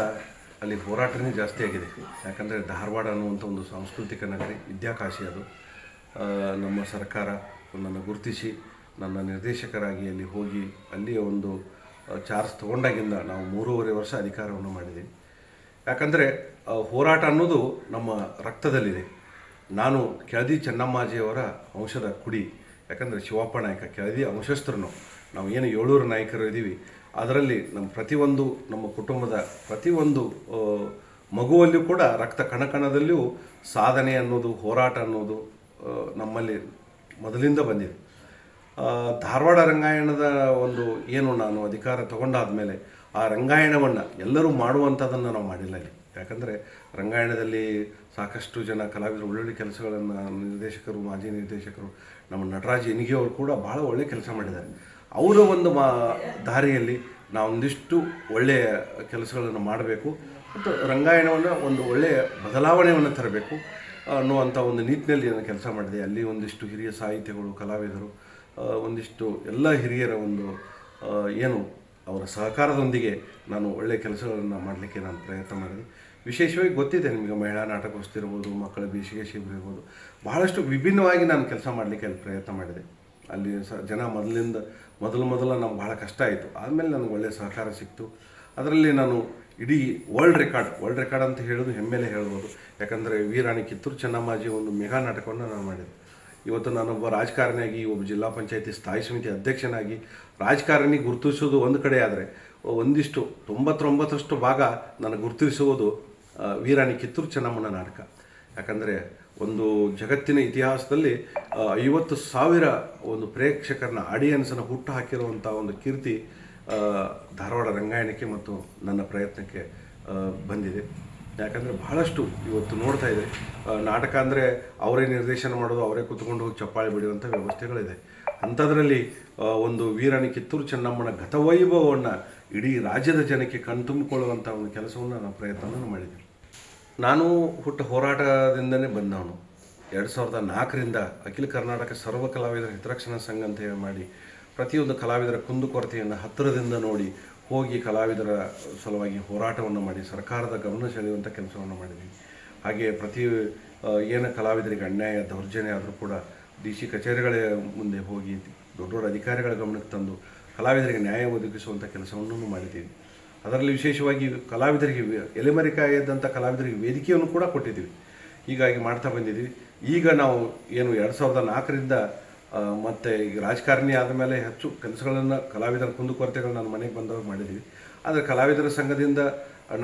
ಅಲ್ಲಿ ಹೋರಾಟನೇ ಜಾಸ್ತಿ ಆಗಿದೆ. ಯಾಕಂದರೆ ಧಾರವಾಡ ಅನ್ನುವಂಥ ಒಂದು ಸಾಂಸ್ಕೃತಿಕ ನಗರಿ, ವಿದ್ಯಾಕಾಶಿ ಅದು. ನಮ್ಮ ಸರ್ಕಾರ ನನ್ನನ್ನು ಗುರುತಿಸಿ ನನ್ನ ನಿರ್ದೇಶಕರಾಗಿ ಅಲ್ಲಿ ಹೋಗಿ ಅಲ್ಲಿಯ ಒಂದು ಚಾರ್ಜ್ ತೊಗೊಂಡಾಗಿಂದ ನಾವು 3.5 ವರ್ಷ ಅಧಿಕಾರವನ್ನು ಮಾಡಿದ್ದೀವಿ. ಯಾಕಂದರೆ ಹೋರಾಟ ಅನ್ನೋದು ನಮ್ಮ ರಕ್ತದಲ್ಲಿದೆ. ನಾನು ಕೆಳದಿ ಚೆನ್ನಮ್ಮಾಜಿಯವರ ವಂಶದ ಕುಡಿ. ಯಾಕಂದರೆ ಶಿವಪ್ಪ ನಾಯಕ ಕೆಳದಿ ವಂಶಸ್ಥರು ನಾವು ಏನು 7 ನಾಯಕರು ಇದ್ದೀವಿ. ಅದರಲ್ಲಿ ನಮ್ಮ ಕುಟುಂಬದ ಪ್ರತಿಯೊಂದು ಮಗುವಲ್ಲಿಯೂ ಕೂಡ ರಕ್ತ ಕಣಕಣದಲ್ಲಿಯೂ ಸಾಧನೆ ಅನ್ನೋದು, ಹೋರಾಟ ಅನ್ನೋದು ನಮ್ಮಲ್ಲಿ ಮೊದಲಿಂದ ಬಂದಿದೆ. ಧಾರವಾಡ ರಂಗಾಯಣದ ಒಂದು ಏನು ನಾನು ಅಧಿಕಾರ ತಗೊಂಡಾದ ಮೇಲೆ ಆ ರಂಗಾಯಣವನ್ನು ಎಲ್ಲರೂ ಮಾಡುವಂಥದ್ದನ್ನು ನಾವು ಮಾಡಿಲ್ಲ ಇಲ್ಲಿ. ಯಾಕಂದರೆ ರಂಗಾಯಣದಲ್ಲಿ ಸಾಕಷ್ಟು ಜನ ಕಲಾವಿದರು ಒಳ್ಳೊಳ್ಳೆ ಕೆಲಸಗಳನ್ನು ನಿರ್ದೇಶಕರು, ಮಾಜಿ ನಿರ್ದೇಶಕರು, ನಮ್ಮ ನಟರಾಜ್ ಎನಿಗೆ ಅವರು ಕೂಡ ಭಾಳ ಒಳ್ಳೆಯ ಕೆಲಸ ಮಾಡಿದ್ದಾರೆ. ಅವರ ಒಂದು ದಾರಿಯಲ್ಲಿ ನಾವೊಂದಿಷ್ಟು ಒಳ್ಳೆಯ ಕೆಲಸಗಳನ್ನು ಮಾಡಬೇಕು ಮತ್ತು ರಂಗಾಯಣವನ್ನು ಒಂದು ಒಳ್ಳೆಯ ಬದಲಾವಣೆಯನ್ನು ತರಬೇಕು ಅನ್ನುವಂಥ ಒಂದು ನಿಟ್ಟಿನಲ್ಲಿ ನಾನು ಕೆಲಸ ಮಾಡಿದೆ. ಅಲ್ಲಿ ಒಂದಿಷ್ಟು ಹಿರಿಯ ಸಾಹಿತಿಗಳು, ಕಲಾವಿದರು, ಒಂದಿಷ್ಟು ಎಲ್ಲ ಹಿರಿಯರ ಒಂದು ಏನು ಅವರ ಸಹಕಾರದೊಂದಿಗೆ ನಾನು ಒಳ್ಳೆಯ ಕೆಲಸಗಳನ್ನು ಮಾಡಲಿಕ್ಕೆ ನಾನು ಪ್ರಯತ್ನ ಮಾಡಿದೆ. ವಿಶೇಷವಾಗಿ ಗೊತ್ತಿದೆ ನಿಮಗೆ, ಮಹಿಳಾ ನಾಟಕೋತ್ಸವ ಇರ್ಬೋದು, ಮಕ್ಕಳ ಬೇಸಿಗೆ ಶಿಬಿರ ಇರ್ಬೋದು, ಬಹಳಷ್ಟು ವಿಭಿನ್ನವಾಗಿ ನಾನು ಕೆಲಸ ಮಾಡಲಿಕ್ಕೆ ಅಲ್ಲಿ ಪ್ರಯತ್ನ ಮಾಡಿದೆ. ಅಲ್ಲಿ ಜನ ಮೊದಲು ನಮ್ಗೆ ಭಾಳ ಕಷ್ಟ ಆಯಿತು. ಆದಮೇಲೆ ನನಗೆ ಒಳ್ಳೆಯ ಸಹಕಾರ ಸಿಕ್ತು. ಅದರಲ್ಲಿ ನಾನು ಇಡೀ ವರ್ಲ್ಡ್ ರೆಕಾರ್ಡ್ ಅಂತ ಹೇಳೋದು ಹೆಮ್ಮೆಲೆ ಹೇಳ್ಬೋದು. ಯಾಕಂದರೆ ವೀರಾಣಿ ಕಿತ್ತೂರು ಚೆನ್ನಮ್ಮಾಜಿ ಒಂದು ಮೆಗಾ ನಾಟಕವನ್ನು ನಾನು ಮಾಡಿದೆ. ಇವತ್ತು ನಾನೊಬ್ಬ ರಾಜಕಾರಣಿಯಾಗಿ, ಒಬ್ಬ ಜಿಲ್ಲಾ ಪಂಚಾಯತಿ ಸ್ಥಾಯಿ ಸಮಿತಿ ಅಧ್ಯಕ್ಷನಾಗಿ ರಾಜಕಾರಣಿ ಗುರುತಿಸೋದು ಒಂದು ಕಡೆ ಆದರೆ, ಒಂದಿಷ್ಟು 99% ಭಾಗ ನನಗೆ ಗುರುತಿಸುವುದು ವೀರಾಣಿ ಕಿತ್ತೂರು ಚೆನ್ನಮ್ಮನ ನಾಟಕ. ಯಾಕಂದರೆ ಒಂದು ಜಗತ್ತಿನ ಇತಿಹಾಸದಲ್ಲಿ 50,000 ಒಂದು ಪ್ರೇಕ್ಷಕರನ್ನ, ಆಡಿಯನ್ಸನ್ನು ಹುಟ್ಟು ಹಾಕಿರುವಂಥ ಒಂದು ಕೀರ್ತಿ ಧಾರವಾಡ ರಂಗಾಯಣಕ್ಕೆ ಮತ್ತು ನನ್ನ ಪ್ರಯತ್ನಕ್ಕೆ ಬಂದಿದೆ. ಯಾಕಂದರೆ ಬಹಳಷ್ಟು ಇವತ್ತು ನೋಡ್ತಾ ಇದೆ, ನಾಟಕ ಅಂದರೆ ಅವರೇ ನಿರ್ದೇಶನ ಮಾಡೋದು, ಅವರೇ ಕೂತ್ಕೊಂಡು ಹೋಗಿ ಚಪ್ಪಾಳೆ ಬಿಡುವಂಥ ವ್ಯವಸ್ಥೆಗಳಿದೆ. ಅಂಥದ್ರಲ್ಲಿ ಒಂದು ವೀರಾಣಿ ಕಿತ್ತೂರು ಚೆನ್ನಮ್ಮನ ಗತವೈಭವವನ್ನು ಇಡೀ ರಾಜ್ಯದ ಜನಕ್ಕೆ ಕಣ್ತುಂಬಿಕೊಳ್ಳುವಂಥ ಒಂದು ಕೆಲಸವನ್ನು ನಾನು ಪ್ರಯತ್ನವನ್ನು ಮಾಡಿದ್ದೀನಿ. ನಾನು ಹೋರಾಟದಿಂದನೇ ಬಂದವನು. 2004ರಿಂದ ಅಖಿಲ ಕರ್ನಾಟಕ ಸರ್ವ ಕಲಾವಿದರ ಹಿತರಕ್ಷಣಾ ಸಂಘ ಅಂತ ಹೇಳಿ ಮಾಡಿ, ಪ್ರತಿಯೊಂದು ಕಲಾವಿದರ ಕುಂದುಕೊರತೆಯನ್ನು ಹತ್ತಿರದಿಂದ ನೋಡಿ ಹೋಗಿ ಕಲಾವಿದರ ಸಲುವಾಗಿ ಹೋರಾಟವನ್ನು ಮಾಡಿ ಸರ್ಕಾರದ ಗಮನ ಸೆಳೆಯುವಂಥ ಕೆಲಸವನ್ನು ಮಾಡಿದ್ವಿ. ಹಾಗೆ ಏನು ಕಲಾವಿದರಿಗೆ ಅನ್ಯಾಯ, ದೌರ್ಜನ್ಯ ಆದರೂ ಕೂಡ DC ಕಚೇರಿಗಳ ಮುಂದೆ ಹೋಗಿ ದೊಡ್ಡ ಅಧಿಕಾರಿಗಳ ಗಮನಕ್ಕೆ ತಂದು ಕಲಾವಿದರಿಗೆ ನ್ಯಾಯ ಒದಗಿಸುವಂಥ ಕೆಲಸವನ್ನು ಮಾಡಿದ್ದೀವಿ. ಅದರಲ್ಲಿ ವಿಶೇಷವಾಗಿ ಕಲಾವಿದರಿಗೆ, ಎಲೆಮರೆಕಾಯದಂಥ ಕಲಾವಿದರಿಗೆ ವೇದಿಕೆಯನ್ನು ಕೂಡ ಕೊಟ್ಟಿದ್ದೀವಿ. ಹೀಗಾಗಿ ಮಾಡ್ತಾ ಬಂದಿದ್ದೀವಿ. ಈಗ ನಾವು ಏನು 2004ರಿಂದ ಮತ್ತು ಈಗ ರಾಜಕಾರಣಿ ಆದಮೇಲೆ ಹೆಚ್ಚು ಕೆಲಸಗಳನ್ನು, ಕಲಾವಿದರ ಕುಂದುಕೊರತೆಗಳು ನನ್ನ ಮನೆಗೆ ಬಂದವಾಗ ಮಾಡಿದ್ದೀವಿ. ಆದರೆ ಕಲಾವಿದರ ಸಂಘದಿಂದ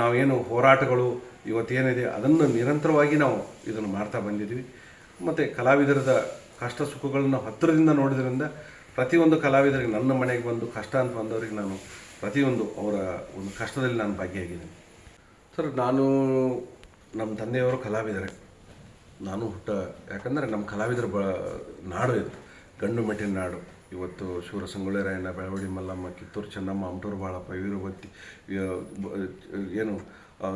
ನಾವೇನು ಹೋರಾಟಗಳು ಇವತ್ತೇನಿದೆ ಅದನ್ನು ನಿರಂತರವಾಗಿ ನಾವು ಇದನ್ನು ಮಾಡ್ತಾ ಬಂದಿದ್ದೀವಿ. ಮತ್ತು ಕಲಾವಿದರದ ಕಷ್ಟ ಸುಖಗಳನ್ನು ಹತ್ತಿರದಿಂದ ನೋಡಿದ್ರಿಂದ ಪ್ರತಿಯೊಂದು ಕಲಾವಿದರಿಗೆ ನನ್ನ ಮನೆಗೆ ಬಂದು ಕಷ್ಟ ಅಂತ ಬಂದವರಿಗೆ ನಾನು ಪ್ರತಿಯೊಂದು ಅವರ ಒಂದು ಕಷ್ಟದಲ್ಲಿ ನಾನು ಭಾಗಿಯಾಗಿದ್ದೀನಿ. ಸರ್, ನಮ್ಮ ತಂದೆಯವರು ಕಲಾವಿದರೇ, ನಾನು ಯಾಕಂದರೆ ನಮ್ಮ ಕಲಾವಿದರ ನಾಡು ಇದು, ಗಂಡು ಮೆಟ್ಟಿನ ನಾಡು. ಇವತ್ತು ಶೂರ ಸಂಗೊಳ್ಳಿ ರಾಯಣ್ಣ, ಬೆಳವಡಿ ಮಲ್ಲಮ್ಮ, ಕಿತ್ತೂರು ಚೆನ್ನಮ್ಮ, ಅಮಟೂರು ಬಾಳಪ್ಪ, ವೀರವತಿ, ಏನು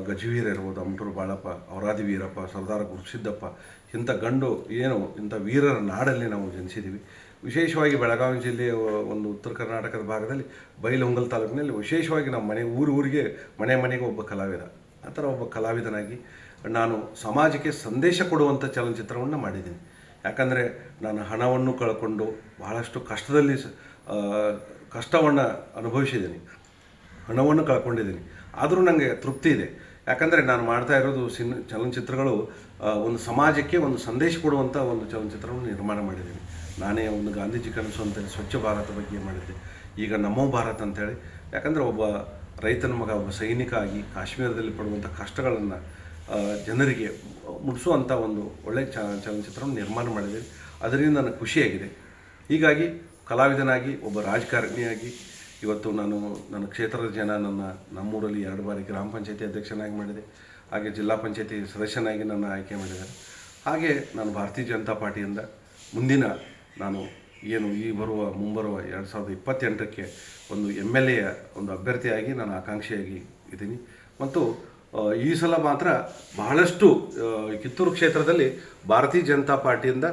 ಗಜವೀರ ಇರ್ಬೋದು, ಅಮಟೂರು ಬಾಳಪ್ಪ, ಅವರಾದಿ ವೀರಪ್ಪ, ಸರ್ದಾರ ಗುರುಸಿದ್ದಪ್ಪ, ಇಂಥ ಇಂಥ ವೀರರ ನಾಡಲ್ಲಿ ನಾವು ಜನಿಸಿದ್ದೀವಿ. ವಿಶೇಷವಾಗಿ ಬೆಳಗಾವಿ ಜಿಲ್ಲೆಯ ಒಂದು ಉತ್ತರ ಕರ್ನಾಟಕದ ಭಾಗದಲ್ಲಿ ಬೈಲಹೊಂಗಲ ತಾಲೂಕಿನಲ್ಲಿ ವಿಶೇಷವಾಗಿ ನಮ್ಮ ಊರಿಗೆ ಮನೆಗೆ ಒಬ್ಬ ಕಲಾವಿದ. ಆ ಥರ ಒಬ್ಬ ಕಲಾವಿದನಾಗಿ ನಾನು ಸಮಾಜಕ್ಕೆ ಸಂದೇಶ ಕೊಡುವಂಥ ಚಲನಚಿತ್ರವನ್ನು ಮಾಡಿದ್ದೀನಿ. ಯಾಕಂದರೆ ನಾನು ಹಣವನ್ನು ಕಳ್ಕೊಂಡು ಬಹಳಷ್ಟು ಕಷ್ಟವನ್ನು ಅನುಭವಿಸಿದ್ದೀನಿ, ಹಣವನ್ನು ಕಳ್ಕೊಂಡಿದ್ದೀನಿ. ಆದರೂ ನನಗೆ ತೃಪ್ತಿ ಇದೆ. ಯಾಕಂದರೆ ನಾನು ಮಾಡ್ತಾ ಇರೋದು ಚಲನಚಿತ್ರಗಳು ಒಂದು ಸಮಾಜಕ್ಕೆ ಒಂದು ಸಂದೇಶ ಕೊಡುವಂಥ ಒಂದು ಚಲನಚಿತ್ರವನ್ನು ನಿರ್ಮಾಣ ಮಾಡಿದ್ದೀನಿ. ನಾನೇ ಒಂದು ಗಾಂಧೀಜಿ ಕನಸು ಅಂತೇಳಿ ಸ್ವಚ್ಛ ಭಾರತ ಬಗ್ಗೆ ಮಾಡಿದ್ದೆ. ಈಗ ನಮೋ ಭಾರತ್ ಅಂತೇಳಿ, ಯಾಕಂದರೆ ಒಬ್ಬ ರೈತನ ಮಗ, ಒಬ್ಬ ಸೈನಿಕ ಆಗಿ ಕಾಶ್ಮೀರದಲ್ಲಿ ಪಡುವಂಥ ಕಷ್ಟಗಳನ್ನು ಜನರಿಗೆ ಮುಟ್ಟಿಸುವಂಥ ಒಂದು ಒಳ್ಳೆಯ ಚಲನಚಿತ್ರವನ್ನು ನಿರ್ಮಾಣ ಮಾಡಿದ್ದೀನಿ. ಅದರಿಂದ ನನಗೆ ಖುಷಿಯಾಗಿದೆ. ಹೀಗಾಗಿ ಕಲಾವಿದನಾಗಿ ಒಬ್ಬ ರಾಜಕಾರಣಿಯಾಗಿ ಇವತ್ತು ನಾನು ನನ್ನ ಕ್ಷೇತ್ರದ ಜನ ನಮ್ಮೂರಲ್ಲಿ 2 ಬಾರಿ ಗ್ರಾಮ ಪಂಚಾಯತಿ ಅಧ್ಯಕ್ಷನಾಗಿ ಮಾಡಿದೆ, ಹಾಗೆ ಜಿಲ್ಲಾ ಪಂಚಾಯತಿ ಸದಸ್ಯನಾಗಿ ನನ್ನ ಆಯ್ಕೆ ಮಾಡಿದ್ದಾರೆ. ಹಾಗೆ ನಾನು ಭಾರತೀಯ ಜನತಾ ಪಾರ್ಟಿಯಿಂದ ಮುಂದಿನ ನಾನು ಏನು ಮುಂಬರುವ 2028ಕ್ಕೆ ಒಂದು MLA ಒಂದು ಅಭ್ಯರ್ಥಿಯಾಗಿ ನಾನು ಆಕಾಂಕ್ಷಿಯಾಗಿ ಇದ್ದೀನಿ. ಮತ್ತು ಈ ಸಲ ಮಾತ್ರ ಬಹಳಷ್ಟು ಕಿತ್ತೂರು ಕ್ಷೇತ್ರದಲ್ಲಿ ಭಾರತೀಯ ಜನತಾ ಪಾರ್ಟಿಯಿಂದ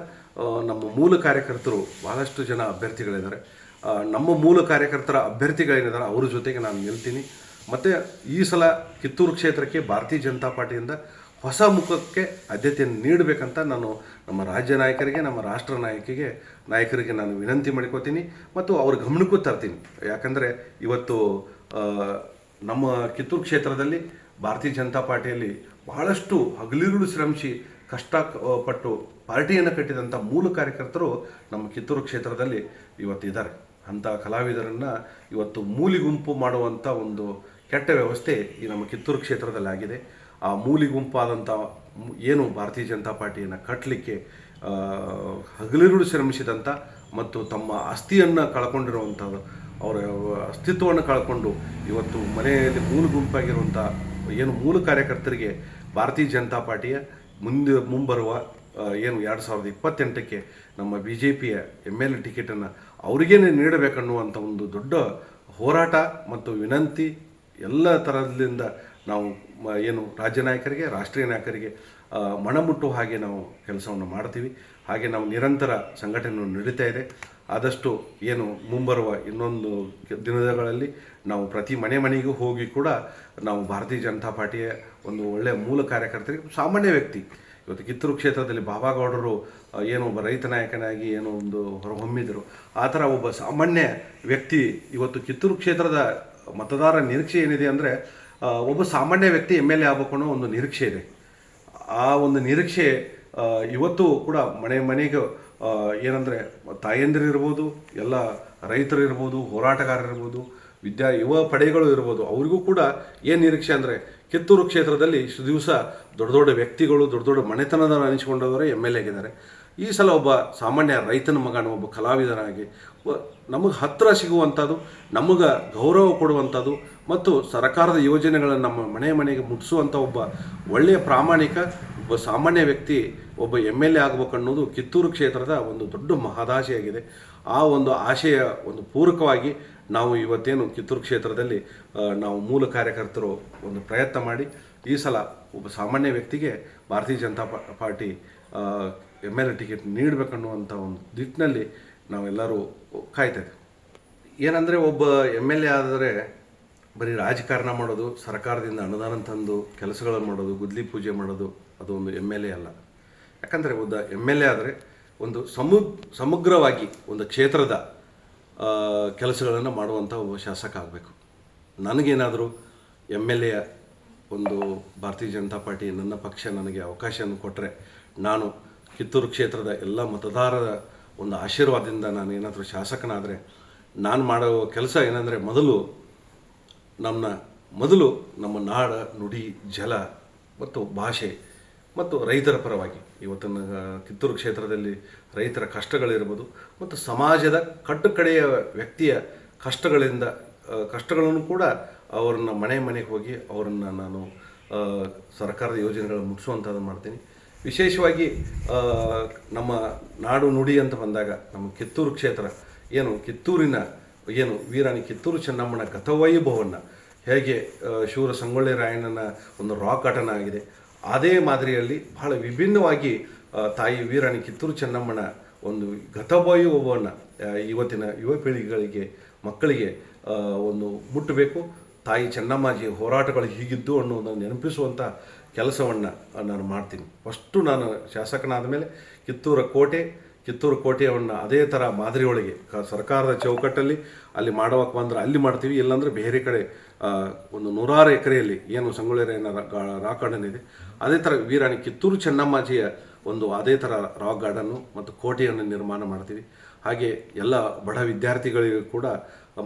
ನಮ್ಮ ಮೂಲ ಕಾರ್ಯಕರ್ತರು ಬಹಳಷ್ಟು ಜನ ಅಭ್ಯರ್ಥಿಗಳಿದ್ದಾರೆ. ನಮ್ಮ ಮೂಲ ಕಾರ್ಯಕರ್ತರ ಅಭ್ಯರ್ಥಿಗಳೇನಿದ್ದಾರೆ ಅವ್ರ ಜೊತೆಗೆ ನಾನು ನಿಲ್ತೀನಿ. ಮತ್ತು ಈ ಸಲ ಕಿತ್ತೂರು ಕ್ಷೇತ್ರಕ್ಕೆ ಭಾರತೀಯ ಜನತಾ ಪಾರ್ಟಿಯಿಂದ ಹೊಸ ಮುಖಕ್ಕೆ ಆದ್ಯತೆಯನ್ನು ನೀಡಬೇಕಂತ ನಾನು ನಮ್ಮ ರಾಜ್ಯ ನಾಯಕರಿಗೆ, ನಮ್ಮ ರಾಷ್ಟ್ರ ನಾಯಕರಿಗೆ ನಾನು ವಿನಂತಿ ಮಾಡ್ಕೋತೀನಿ ಮತ್ತು ಅವ್ರ ಗಮನಕ್ಕೂ ತರ್ತೀನಿ. ಯಾಕಂದರೆ ಇವತ್ತು ನಮ್ಮ ಕಿತ್ತೂರು ಕ್ಷೇತ್ರದಲ್ಲಿ ಭಾರತೀಯ ಜನತಾ ಪಾರ್ಟಿಯಲ್ಲಿ ಬಹಳಷ್ಟು ಹಗಲಿರುಳು ಶ್ರಮಿಸಿ ಕಷ್ಟಪಟ್ಟು ಪಾರ್ಟಿಯನ್ನು ಕಟ್ಟಿದಂಥ ಮೂಲ ಕಾರ್ಯಕರ್ತರು ನಮ್ಮ ಕಿತ್ತೂರು ಕ್ಷೇತ್ರದಲ್ಲಿ ಇವತ್ತಿದ್ದಾರೆ. ಅಂಥ ಕಲಾವಿದರನ್ನು ಇವತ್ತು ಮೂಲಿಗುಂಪು ಮಾಡುವಂಥ ಒಂದು ಕೆಟ್ಟ ವ್ಯವಸ್ಥೆ ಈ ನಮ್ಮ ಕಿತ್ತೂರು ಕ್ಷೇತ್ರದಲ್ಲಿ ಆಗಿದೆ. ಆ ಮೂಲಿಗುಂಪಾದಂಥ ಏನು ಭಾರತೀಯ ಜನತಾ ಪಾರ್ಟಿಯನ್ನು ಕಟ್ಟಲಿಕ್ಕೆ ಹಗಲಿರುಳು ಶ್ರಮಿಸಿದಂಥ ಮತ್ತು ತಮ್ಮ ಆಸ್ತಿಯನ್ನು ಕಳ್ಕೊಂಡಿರುವಂಥದ್ದು, ಅವರ ಅಸ್ತಿತ್ವವನ್ನು ಕಳ್ಕೊಂಡು ಇವತ್ತು ಮನೆಯಲ್ಲಿ ಮೂಲ ಏನು ಮೂಲ ಕಾರ್ಯಕರ್ತರಿಗೆ ಭಾರತೀಯ ಜನತಾ ಪಾರ್ಟಿಯ ಮುಂಬರುವ ಏನು 2028ಕ್ಕೆ ನಮ್ಮ BJPಯ MLA ಟಿಕೆಟನ್ನು ಅವರಿಗೇನೆ ನೀಡಬೇಕನ್ನುವಂಥ ಒಂದು ದೊಡ್ಡ ಹೋರಾಟ ಮತ್ತು ವಿನಂತಿ ಎಲ್ಲ ಥರದಿಂದ ನಾವು ಏನು ರಾಜ್ಯ ನಾಯಕರಿಗೆ, ರಾಷ್ಟ್ರೀಯ ನಾಯಕರಿಗೆ ಮನಮುಟ್ಟುವ ಹಾಗೆ ನಾವು ಕೆಲಸವನ್ನು ಮಾಡ್ತೀವಿ. ಹಾಗೆ ನಾವು ನಿರಂತರ ಸಂಘಟನೆ ನಡೀತಾ ಇದೆ. ಆದಷ್ಟು ಏನು ಮುಂಬರುವ ಇನ್ನೊಂದು ದಿನಗಳಲ್ಲಿ ನಾವು ಪ್ರತಿ ಮನೆಗೂ ಹೋಗಿ ಕೂಡ ನಾವು ಭಾರತೀಯ ಜನತಾ ಪಾರ್ಟಿಯ ಒಂದು ಒಳ್ಳೆಯ ಮೂಲ ಕಾರ್ಯಕರ್ತರಿಗೆ, ಸಾಮಾನ್ಯ ವ್ಯಕ್ತಿ ಇವತ್ತು ಕಿತ್ತೂರು ಕ್ಷೇತ್ರದಲ್ಲಿ ಬಾಬಾಗೌಡರು ಏನೋ ಒಬ್ಬ ರೈತ ನಾಯಕನಾಗಿ ಏನೋ ಒಂದು ಹೊರಹೊಮ್ಮಿದರು, ಆ ಥರ ಒಬ್ಬ ಸಾಮಾನ್ಯ ವ್ಯಕ್ತಿ ಇವತ್ತು ಕಿತ್ತೂರು ಕ್ಷೇತ್ರದ ಮತದಾರ ನಿರೀಕ್ಷೆ ಏನಿದೆ ಅಂದರೆ ಒಬ್ಬ ಸಾಮಾನ್ಯ ವ್ಯಕ್ತಿ MLA ಆಗಬೇಕು ಅನ್ನೋ ಒಂದು ನಿರೀಕ್ಷೆ ಇದೆ. ಆ ಒಂದು ನಿರೀಕ್ಷೆ ಇವತ್ತು ಕೂಡ ಮನೆಗೆ ಏನಂದರೆ ತಾಯಂದಿರಿರ್ಬೋದು, ಎಲ್ಲ ರೈತರಿರ್ಬೋದು, ಹೋರಾಟಗಾರರಿರ್ಬೋದು, ಯುವ ಪಡೆಗಳು ಇರ್ಬೋದು, ಅವರಿಗೂ ಕೂಡ ಏನು ನಿರೀಕ್ಷೆ ಅಂದರೆ ಕಿತ್ತೂರು ಕ್ಷೇತ್ರದಲ್ಲಿ ಇಷ್ಟು ದಿವಸ ದೊಡ್ಡ ದೊಡ್ಡ ವ್ಯಕ್ತಿಗಳು, ದೊಡ್ಡ ದೊಡ್ಡ ಮನೆತನದವರು ಅನಿಸಿಕೊಂಡವರೇ MLA ಆಗಿದ್ದಾರೆ. ಈ ಸಲ ಒಬ್ಬ ಸಾಮಾನ್ಯ ರೈತನ ಮಗನ ಒಬ್ಬ ಕಲಾವಿದನಾಗಿ ನಮಗೆ ಹತ್ತಿರ ಸಿಗುವಂಥದ್ದು, ನಮಗೆ ಗೌರವ ಕೊಡುವಂಥದ್ದು ಮತ್ತು ಸರ್ಕಾರದ ಯೋಜನೆಗಳನ್ನು ನಮ್ಮ ಮನೆಗೆ ಮುಟ್ಟಿಸುವಂಥ ಒಬ್ಬ ಒಳ್ಳೆಯ ಪ್ರಾಮಾಣಿಕ ಒಬ್ಬ ಸಾಮಾನ್ಯ ವ್ಯಕ್ತಿ ಒಬ್ಬ MLA ಆಗಬೇಕು ಅನ್ನೋದು ಕಿತ್ತೂರು ಕ್ಷೇತ್ರದ ಒಂದು ದೊಡ್ಡ ಮಹದಾಶೆಯಾಗಿದೆ. ಆ ಒಂದು ಆಶಯ ಒಂದು ಪೂರಕವಾಗಿ ನಾವು ಇವತ್ತೇನು ಕಿತ್ತೂರು ಕ್ಷೇತ್ರದಲ್ಲಿ ನಾವು ಮೂಲ ಕಾರ್ಯಕರ್ತರು ಒಂದು ಪ್ರಯತ್ನ ಮಾಡಿ ಈ ಸಲ ಒಬ್ಬ ಸಾಮಾನ್ಯ ವ್ಯಕ್ತಿಗೆ ಭಾರತೀಯ ಜನತಾ ಪಾರ್ಟಿ MLA ಟಿಕೆಟ್ ನೀಡಬೇಕನ್ನುವಂಥ ಒಂದು ನಿಟ್ಟಿನಲ್ಲಿ ನಾವೆಲ್ಲರೂ ಕಾಯ್ತೇವೆ. ಏನಂದರೆ ಒಬ್ಬ MLA ಆದರೆ ಬರೀ ರಾಜಕಾರಣ ಮಾಡೋದು, ಸರ್ಕಾರದಿಂದ ಅನುದಾನ ತಂದು ಕೆಲಸಗಳನ್ನು ಮಾಡೋದು, ಗುದ್ಲಿ ಪೂಜೆ ಮಾಡೋದು ಅದು ಒಂದು MLA ಅಲ್ಲ. ಯಾಕಂದರೆ ಒಬ್ಬ MLA ಆದರೆ ಒಂದು ಸಮಗ್ರವಾಗಿ ಒಂದು ಕ್ಷೇತ್ರದ ಕೆಲಸಗಳನ್ನು ಮಾಡುವಂಥ ಒಬ್ಬ ಶಾಸಕ ಆಗಬೇಕು. ನನಗೇನಾದರೂ MLA ಒಂದು ಭಾರತೀಯ ಜನತಾ ಪಾರ್ಟಿ ನನ್ನ ಪಕ್ಷ ನನಗೆ ಅವಕಾಶವನ್ನು ಕೊಟ್ಟರೆ ನಾನು ಕಿತ್ತೂರು ಕ್ಷೇತ್ರದ ಎಲ್ಲ ಮತದಾರರ ಒಂದು ಆಶೀರ್ವಾದದಿಂದ ನಾನು ಏನಾದರೂ ಶಾಸಕನಾದರೆ ನಾನು ಮಾಡೋ ಕೆಲಸ ಏನಂದರೆ ಮೊದಲು ನಮ್ಮ ನಾಡ, ನುಡಿ, ಜಲ ಮತ್ತು ಭಾಷೆ ಮತ್ತು ರೈತರ ಪರವಾಗಿ ಇವತ್ತಿನ ಕಿತ್ತೂರು ಕ್ಷೇತ್ರದಲ್ಲಿ ರೈತರ ಕಷ್ಟಗಳಿರ್ಬೋದು ಮತ್ತು ಸಮಾಜದ ಕಟ್ಟುಕಡೆಯ ವ್ಯಕ್ತಿಯ ಕಷ್ಟಗಳನ್ನು ಕೂಡ ಅವ್ರನ್ನ ಮನೆಗೆ ಹೋಗಿ ಅವರನ್ನು ನಾನು ಸರ್ಕಾರದ ಯೋಜನೆಗಳನ್ನು ಮುಟ್ಟಿಸುವಂಥದ್ದು ಮಾಡ್ತೀನಿ. ವಿಶೇಷವಾಗಿ ನಮ್ಮ ನಾಡು ನುಡಿ ಅಂತ ಬಂದಾಗ ನಮ್ಮ ಕಿತ್ತೂರು ಕ್ಷೇತ್ರ ಕಿತ್ತೂರಿನ ವೀರಾಣಿ ಕಿತ್ತೂರು ಚೆನ್ನಮ್ಮನ ಗತವೈಭವವನ್ನು ಹೇಗೆ ಶೂರ ಸಂಗೊಳ್ಳಿ ರಾಯಣ್ಣನ ಒಂದು ರಾಕ್ ಗಾರ್ಡನ್ ಆಗಿದೆ, ಅದೇ ಮಾದರಿಯಲ್ಲಿ ಬಹಳ ವಿಭಿನ್ನವಾಗಿ ತಾಯಿ ವೀರಾಣಿ ಕಿತ್ತೂರು ಚೆನ್ನಮ್ಮನ ಒಂದು ಗತವೈಭವವನ್ನು ಇವತ್ತಿನ ಯುವ ಪೀಳಿಗೆಗಳಿಗೆ, ಮಕ್ಕಳಿಗೆ ಒಂದು ಮುಟ್ಟಬೇಕು. ತಾಯಿ ಚೆನ್ನಮ್ಮಾಜಿ ಹೋರಾಟಗಳು ಹೀಗಿದ್ದು ಅನ್ನೋದನ್ನು ನೆನಪಿಸುವಂಥ ಕೆಲಸವನ್ನು ನಾನು ಮಾಡ್ತೀನಿ. ಫಸ್ಟು ನಾನು ಶಾಸಕನಾದ ಮೇಲೆ ಕಿತ್ತೂರು ಕೋಟೆಯನ್ನು ಅದೇ ಥರ ಮಾದರಿಯೊಳಗೆ ಸರ್ಕಾರದ ಚೌಕಟ್ಟಲ್ಲಿ ಅಲ್ಲಿ ಮಾಡೋಕ್ಕೆ ಬಂದರೆ ಅಲ್ಲಿ ಮಾಡ್ತೀವಿ, ಇಲ್ಲಾಂದರೆ ಬೇರೆ ಕಡೆ ಒಂದು 100 ಎಕರೆಯಲ್ಲಿ ಏನು ಸಂಗೊಳ್ಳಿ ರಾಯಣ್ಣ ರಾಕ್ ಗಾರ್ಡನ್ ಇದೆ ಅದೇ ಥರ ವೀರಾಣಿ ಕಿತ್ತೂರು ಚೆನ್ನಮ್ಮಾಜಿಯ ಒಂದು ಅದೇ ಥರ ರಾಕ್ ಗಾರ್ಡನ್ನು ಮತ್ತು ಕೋಟೆಯನ್ನು ನಿರ್ಮಾಣ ಮಾಡ್ತೀವಿ. ಹಾಗೆ ಎಲ್ಲ ಬಡ ವಿದ್ಯಾರ್ಥಿಗಳಿಗೂ ಕೂಡ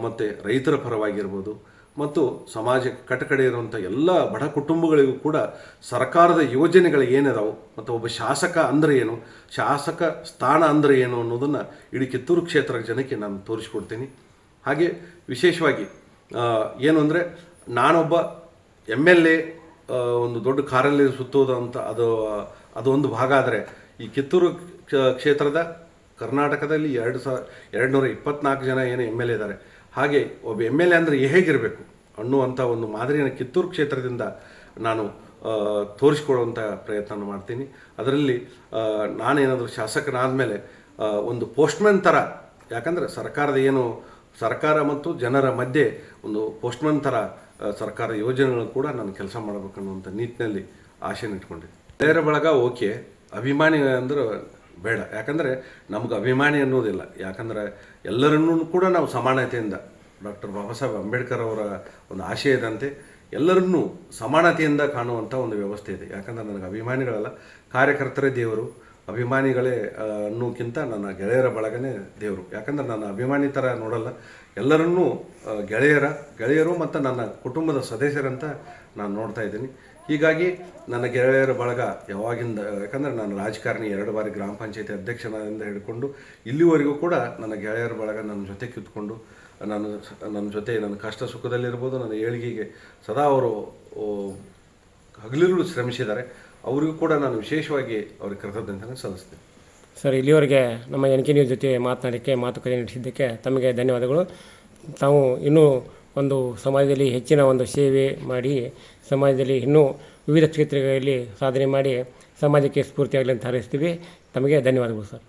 ಮತ್ತು ರೈತರ ಪರವಾಗಿರ್ಬೋದು ಮತ್ತು ಸಮಾಜಕ್ಕೆ ಕಟಕಡೆ ಇರುವಂಥ ಎಲ್ಲ ಬಡ ಕುಟುಂಬಗಳಿಗೂ ಕೂಡ ಸರ್ಕಾರದ ಯೋಜನೆಗಳು ಏನಿದಾವೆ ಮತ್ತು ಒಬ್ಬ ಶಾಸಕ ಅಂದರೆ ಏನು, ಶಾಸಕ ಸ್ಥಾನ ಅಂದರೆ ಏನು ಅನ್ನೋದನ್ನು ಇಡೀ ಕಿತ್ತೂರು ಕ್ಷೇತ್ರ ಜನಕ್ಕೆ ನಾನು ತೋರಿಸ್ಕೊಡ್ತೀನಿ. ಹಾಗೆ ವಿಶೇಷವಾಗಿ ಏನು ಅಂದರೆ ನಾನೊಬ್ಬ MLA ಒಂದು ದೊಡ್ಡ ಕಾರಲ್ಲಿ ಸುತ್ತೋದು ಅಂತ ಅದೊಂದು ಭಾಗ. ಆದರೆ ಈ ಕಿತ್ತೂರು ಕ್ಷೇತ್ರದ ಕರ್ನಾಟಕದಲ್ಲಿ 224 ಜನ ಏನು MLA ಇದ್ದಾರೆ. ಹಾಗೆ ಒಬ್ಬ MLA ಅಂದರೆ ಹೇಗಿರಬೇಕು ಅನ್ನುವಂಥ ಒಂದು ಮಾದರಿಯನ್ನು ಕಿತ್ತೂರು ಕ್ಷೇತ್ರದಿಂದ ನಾನು ತೋರಿಸ್ಕೊಡುವಂಥ ಪ್ರಯತ್ನ ಮಾಡ್ತೀನಿ. ಅದರಲ್ಲಿ ನಾನೇನಾದರೂ ಶಾಸಕನಾದ ಮೇಲೆ ಒಂದು ಪೋಸ್ಟ್ಮನ್ ಥರ, ಯಾಕಂದರೆ ಸರ್ಕಾರ ಮತ್ತು ಜನರ ಮಧ್ಯೆ ಒಂದು ಪೋಸ್ಟ್ಮನ್ ಥರ ಸರ್ಕಾರ ಯೋಜನೆಗಳು ಕೂಡ ನಾನು ಕೆಲಸ ಮಾಡಬೇಕನ್ನುವಂಥ ನಿಟ್ಟಿನಲ್ಲಿ ಆಸೆನ ಇಟ್ಕೊಂಡಿದ್ದೆ. ಗೆಳೆಯರ ಬಳಗ ಓಕೆ, ಅಭಿಮಾನಿ ಅಂದ್ರೆ ಬೇಡ. ಯಾಕಂದರೆ ನಮ್ಗೆ ಅಭಿಮಾನಿ ಅನ್ನೋದಿಲ್ಲ. ಯಾಕಂದರೆ ಎಲ್ಲರನ್ನೂ ಕೂಡ ನಾವು ಸಮಾನತೆಯಿಂದ, ಡಾಕ್ಟರ್ ಬಾಬಾ ಸಾಹೇಬ್ ಅಂಬೇಡ್ಕರ್ ಅವರ ಒಂದು ಆಶಯದಂತೆ ಎಲ್ಲರನ್ನೂ ಸಮಾನತೆಯಿಂದ ಕಾಣುವಂಥ ಒಂದು ವ್ಯವಸ್ಥೆ ಇದೆ. ಯಾಕಂದರೆ ನನಗೆ ಅಭಿಮಾನಿಗಳಲ್ಲ, ಕಾರ್ಯಕರ್ತರೇ ದೇವರು. ಅಭಿಮಾನಿಗಳೇ ಅನ್ನೋಕ್ಕಿಂತ ನನ್ನ ಗೆಳೆಯರ ಬಳಗನೇ ದೇವರು. ಯಾಕಂದರೆ ನನ್ನ ಅಭಿಮಾನಿ ಥರ ನೋಡಲ್ಲ, ಎಲ್ಲರನ್ನೂ ಗೆಳೆಯರು ಮತ್ತು ನನ್ನ ಕುಟುಂಬದ ಸದಸ್ಯರಂತ ನಾನು ನೋಡ್ತಾ ಇದ್ದೀನಿ. ಹೀಗಾಗಿ ನನ್ನ ಗೆಳೆಯರ ಬಳಗ ಯಾವಾಗಿಂದ, ಯಾಕಂದರೆ ನಾನು ರಾಜಕಾರಣಿ, 2 ಬಾರಿ ಗ್ರಾಮ ಪಂಚಾಯತಿ ಅಧ್ಯಕ್ಷನಿಂದ ಹಿಡ್ಕೊಂಡು ಇಲ್ಲಿವರೆಗೂ ಕೂಡ ನನ್ನ ಗೆಳೆಯರ ಬಳಗ ನನ್ನ ಜೊತೆ ಕಿತ್ಕೊಂಡು ನನ್ನ ಜೊತೆ ನನ್ನ ಕಷ್ಟ ಸುಖದಲ್ಲಿರ್ಬೋದು, ನನ್ನ ಏಳಿಗೆಗೆ ಸದಾ ಅವರು ಹಗಲಿರುಳು ಶ್ರಮಿಸಿದ್ದಾರೆ. ಅವರಿಗೂ ಕೂಡ ನಾನು ವಿಶೇಷವಾಗಿ ಅವ್ರಿಗೆ ಕೃತಜ್ಞತೆ ಸಲ್ಲಿಸ್ತೇನೆ. ಸರ್, ಇಲ್ಲಿವರೆಗೆ ನಮ್ಮ NK ನ್ಯೂಸ್ ಜೊತೆ ಮಾತುಕತೆ ನಡೆಸಿದ್ದಕ್ಕೆ ತಮಗೆ ಧನ್ಯವಾದಗಳು. ತಾವು ಇನ್ನೂ ಒಂದು ಸಮಾಜದಲ್ಲಿ ಹೆಚ್ಚಿನ ಒಂದು ಸೇವೆ ಮಾಡಿ, ಸಮಾಜದಲ್ಲಿ ಇನ್ನೂ ವಿವಿಧ ಕ್ಷೇತ್ರಗಳಲ್ಲಿ ಸಾಧನೆ ಮಾಡಿ ಸಮಾಜಕ್ಕೆ ಸ್ಫೂರ್ತಿಯಾಗಲಿ ಅಂತ ಹಾರೈಸ್ತೀವಿ. ತಮಗೆ ಧನ್ಯವಾದಗಳು ಸರ್.